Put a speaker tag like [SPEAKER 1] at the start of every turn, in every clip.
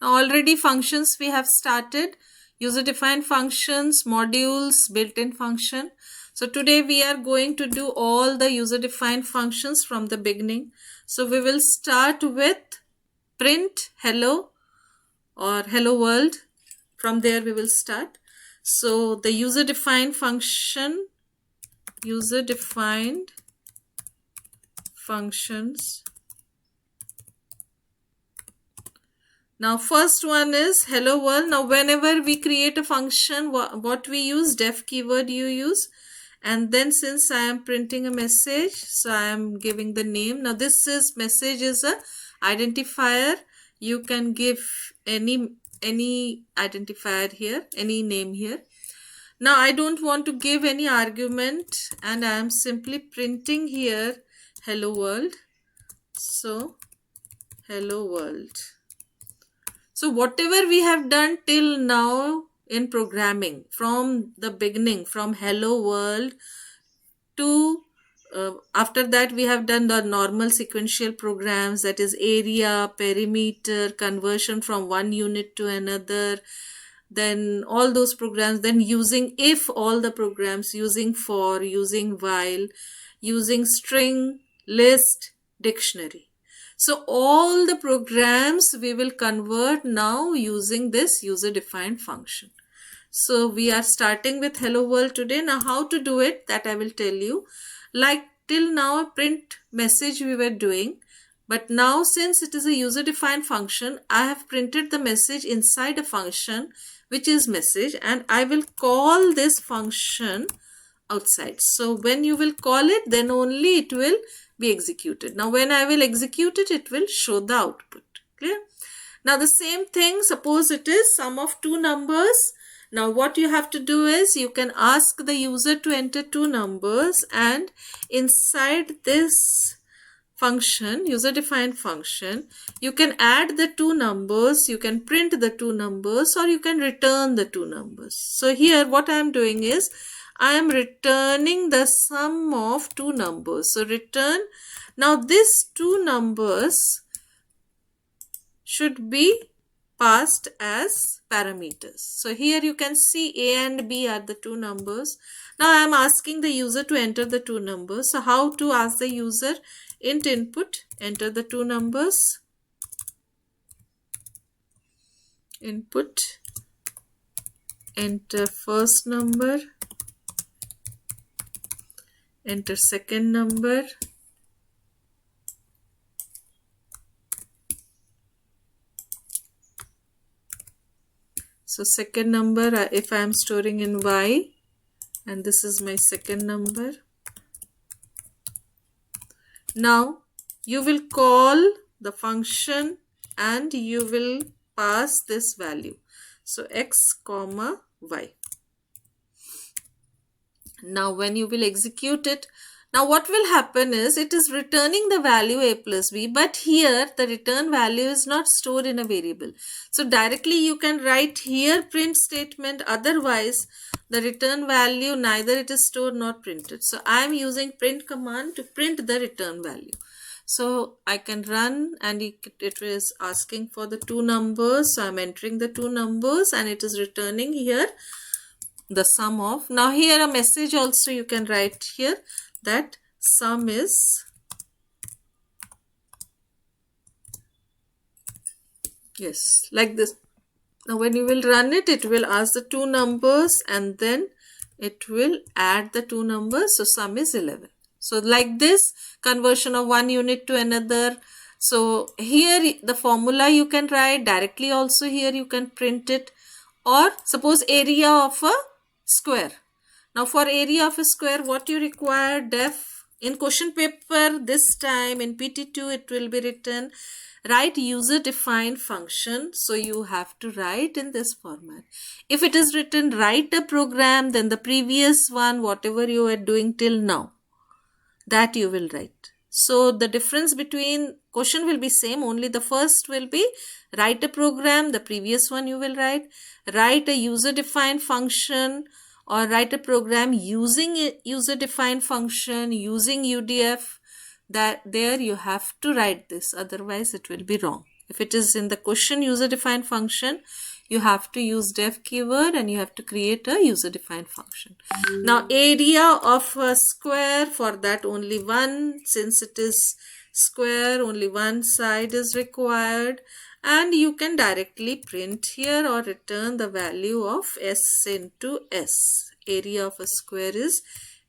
[SPEAKER 1] Now already functions we have started, user defined functions, modules, built-in function. So today we are going to do all the user defined functions from the beginning. So we will start with print hello or hello world. From there we will start. So the user defined function, user defined functions. Now first one is hello world. Now whenever we create a function, what we use, def keyword you use. And then since I am printing a message, so I am giving the name. Now this is message is a identifier. You can give any identifier here, any name here. Now I don't want to give any argument and I am simply printing here hello world. So hello world. So whatever we have done till now in programming, from the beginning, from hello world to after that we have done the normal sequential programs, that is area, perimeter, conversion from one unit to another, then all those programs, then using if, all the programs, using for, using while, using string, list, dictionary. So all the programs we will convert now using this user defined function. So we are starting with hello world today. Now how to do it, that I will tell you. Like till now a print message we were doing, but now since it is a user defined function, I have printed the message inside a function which is message, and I will call this function outside. So when you will call it, then only it will be executed. Now when I will execute it, it will show the output. Clear? Now the same thing, suppose it is sum of two numbers. Now what you have to do is you can ask the user to enter two numbers, and inside this function, user defined function, you can add the two numbers, you can print the two numbers, or you can return the two numbers. So here what I am doing is I am returning the sum of two numbers. So return, now these two numbers should be passed as parameters. So here you can see A and B are the two numbers. Now I am asking the user to enter the two numbers. So how to ask the user? Int input, enter the two numbers. Input, enter first number, enter second number. So second number, if I am storing in Y, and this is my second number. Now you will call the function and you will pass this value. So x comma y. Now when you will execute it, now what will happen is it is returning the value a plus b, but here the return value is not stored in a variable. So directly you can write here print statement, otherwise the return value neither it is stored nor printed. So I am using print command to print the return value. So I can run and it is asking for the two numbers. So I am entering the two numbers and it is returning here the sum of. Now here a message also you can write here that sum is, yes, like this. Now when you will run it, it will ask the two numbers and then it will add the two numbers. So sum is 11. So like this, conversion of one unit to another. So here the formula you can write directly, also here you can print it, or suppose area of a square. Now for area of a square, what you require, def, in question paper this time in PT2 it will be written, write user defined function. So you have to write in this format. If it is written write a program, then the previous one, whatever you are doing till now, that you will write. So the difference between question will be same, only the first will be write a program, the previous one you will write a user defined function, or write a program using a user defined function using UDF. That there you have to write this, otherwise it will be wrong If it is in the question user defined function, you have to use def keyword and you have to create a user defined function. Now area of a square, for that only one, since it is square, only one side is required, and you can directly print here or return the value of s into s. Area of a square is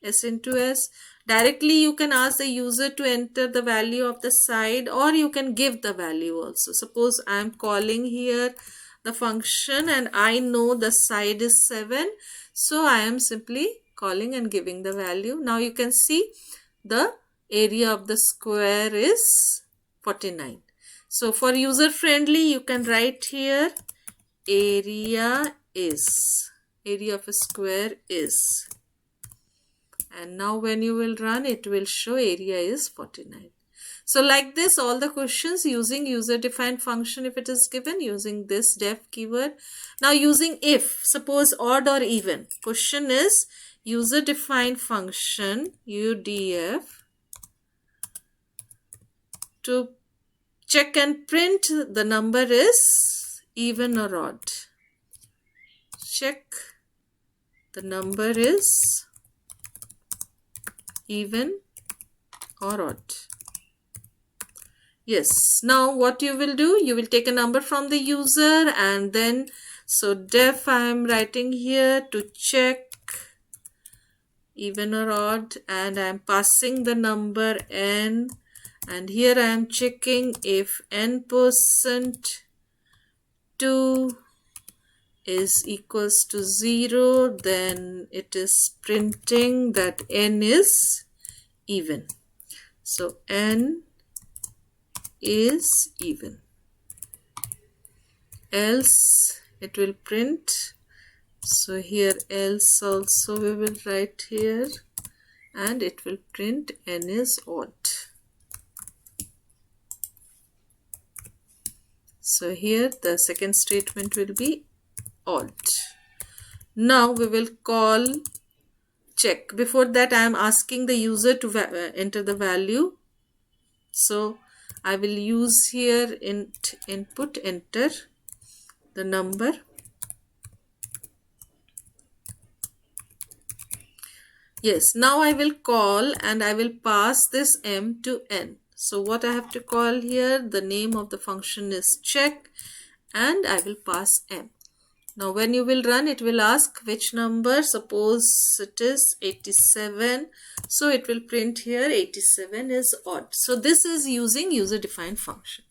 [SPEAKER 1] s into s. Directly you can ask the user to enter the value of the side, or you can give the value also. Suppose I am calling here the function and I know the side is 7, so I am simply calling and giving the value. Now you can see the area of the square is 49. So for user friendly, you can write here area of a square is, and now when you will run, it will show area is 49. So like this, all the questions using user defined function, if it is given, using this def keyword. Now using if, suppose odd or even. Question is user defined function UDF to check and print the number is even or odd. Check the number is even or odd. Yes, now what you will do, you will take a number from the user and then, so def I am writing here to check even or odd, and I am passing the number n, and here I am checking if n%2 is equals to 0, then it is printing that n is even. So n is even, else it will print. So here else also we will write here, and it will print n is odd. So here the second statement will be odd. Now we will call check. Before that I am asking the user to enter the value. So I will use here input enter the number. Yes, now I will call and I will pass this m to n. So what I have to call here, the name of the function is check, and I will pass m. Now when you will run, it will ask which number. Suppose it is 87. So it will print here 87 is odd. So this is using user defined function.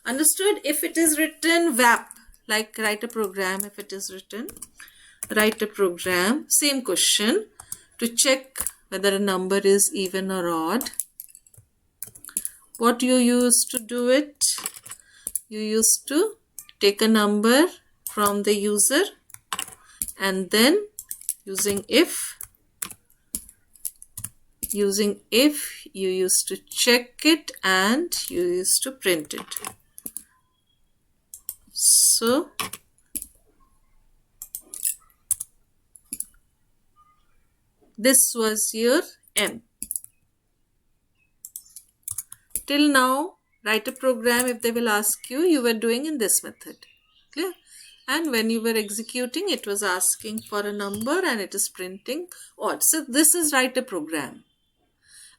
[SPEAKER 1] Understood? If it is written WAP, like write a program, if it is written write a program, same question, to check whether a number is even or odd. What you used to do it? You used to take a number from the user and then using if you used to check it and you used to print it. So this was your m. Till now, write a program. If they will ask you, you were doing in this method. Clear? And when you were executing, it was asking for a number and it is printing odd. So this is write a program.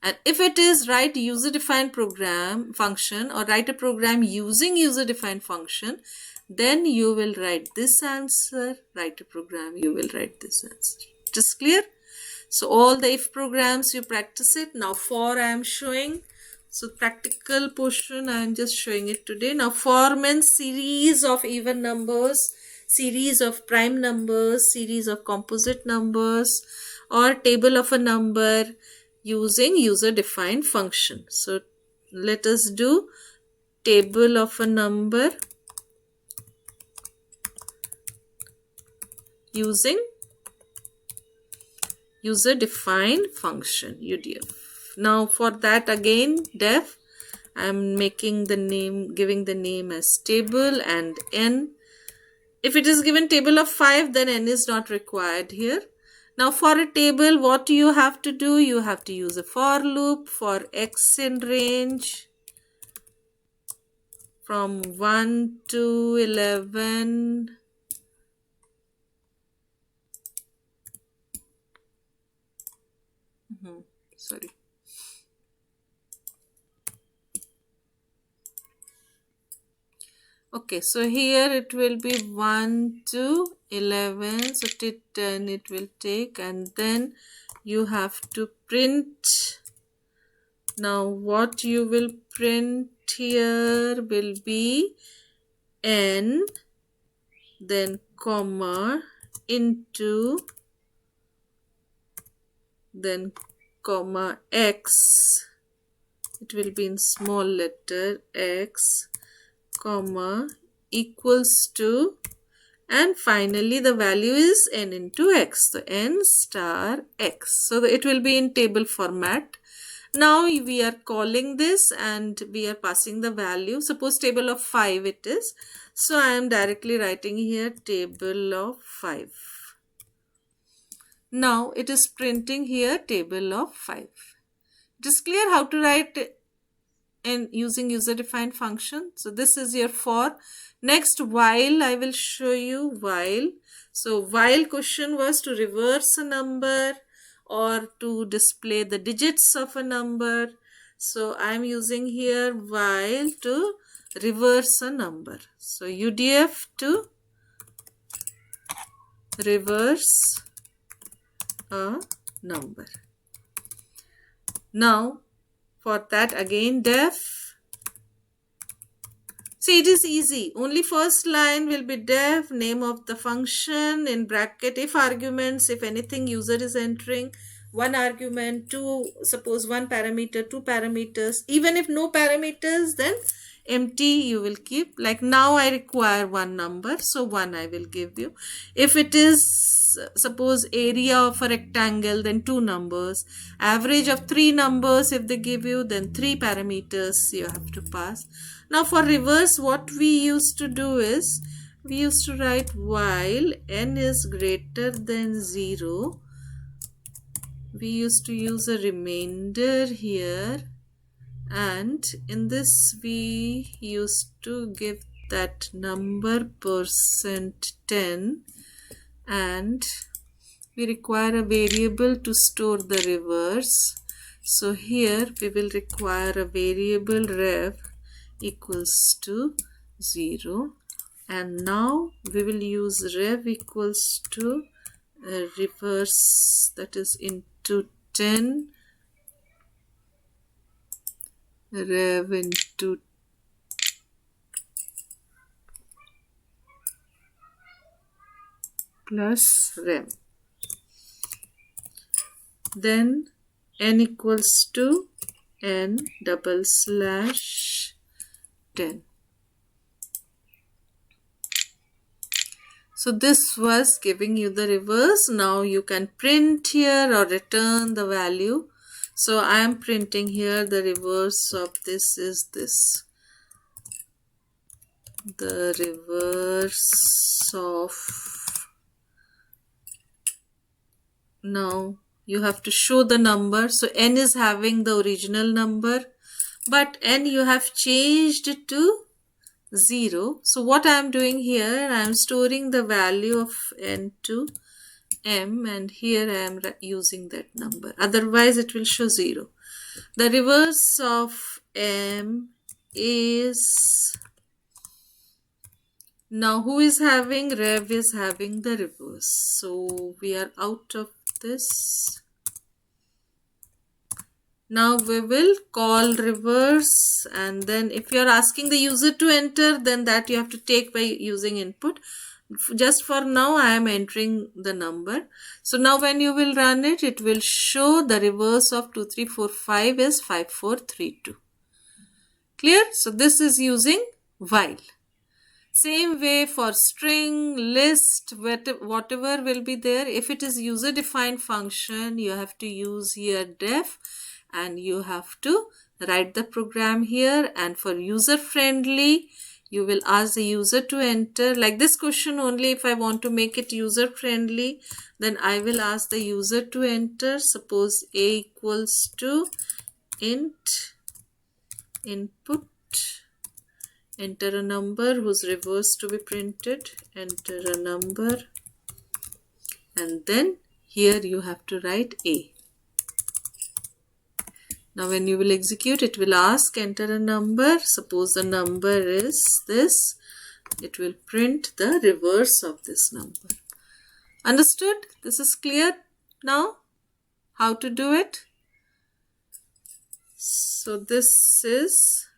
[SPEAKER 1] And if it is write user defined program function or write a program using user defined function, then you will write this answer. Write a program, you will write this answer. It is clear? So all the if programs you practice it. Now for I am showing. So practical portion I am just showing it today. Now for means series of even numbers, series of prime numbers, series of composite numbers, or table of a number using user defined function. So let us do table of a number using user defined function UDF. Now for that again def, I am making the name, giving the name as table and n. If it is given table of 5, then n is not required here. Now for a table, what you have to do? You have to use a for loop for x in range from 1 to 11. Sorry. Okay, so here it will be 1 to 11. So till 10 it will take, and then you have to print. Now what you will print here will be n, then comma, into, then comma x. It will be in small letter x, comma, equals to, and finally the value is n into x, so n star x. So it will be in table format. Now we are calling this and we are passing the value. Suppose table of 5 it is. So I am directly writing here table of 5. Now it is printing here table of 5. It is clear how to write and using user defined function. So this is your for. Next, while, I will show you while. So while question was to reverse a number or to display the digits of a number. So I am using here while to reverse a number. So UDF to reverse a number. Now for that again def. See, it is easy. Only first line will be def, name of the function, in bracket, if arguments, if anything user is entering, one argument, two, suppose one parameter, two parameters. Even if no parameters, then empty you will keep. Like now I require one number, so one I will give you. If it is suppose area of a rectangle, then two numbers. Average of three numbers if they give you, then three parameters you have to pass. Now for reverse, what we used to do is, we used to write while n is greater than 0, we used to use a remainder here, and in this we used to give that number %10, and we require a variable to store the reverse. So here we will require a variable rev equals to 0, and now we will use rev equals to reverse, that is into 10, rev into plus rev, then n equals to n / 10. So this was giving you the reverse. Now you can print here or return the value. So I am printing here the reverse of this is this. The reverse of, now you have to show the number. So n is having the original number, but n you have changed it to 0. So what I am doing here, I am storing the value of n to m, and here I am using that number. Otherwise it will show 0. The reverse of m is, now who is having, rev is having the reverse. So we are out of this. Now we will call reverse, and then if you are asking the user to enter, then that you have to take by using input. Just for now I am entering the number. So now when you will run it, it will show the reverse of 2345 is 5432. Clear? So this is using while. Same way for string, list, whatever will be there. If it is user defined function, you have to use here def, and you have to write the program here. And for user friendly, you will ask the user to enter. Like this question only, if I want to make it user friendly, then I will ask the user to enter. Suppose a equals to int input enter a number whose reverse to be printed, enter a number, and then here you have to write A. Now when you will execute, it will ask enter a number. Suppose the number is this. It will print the reverse of this number. Understood? This is clear now how to do it. So this is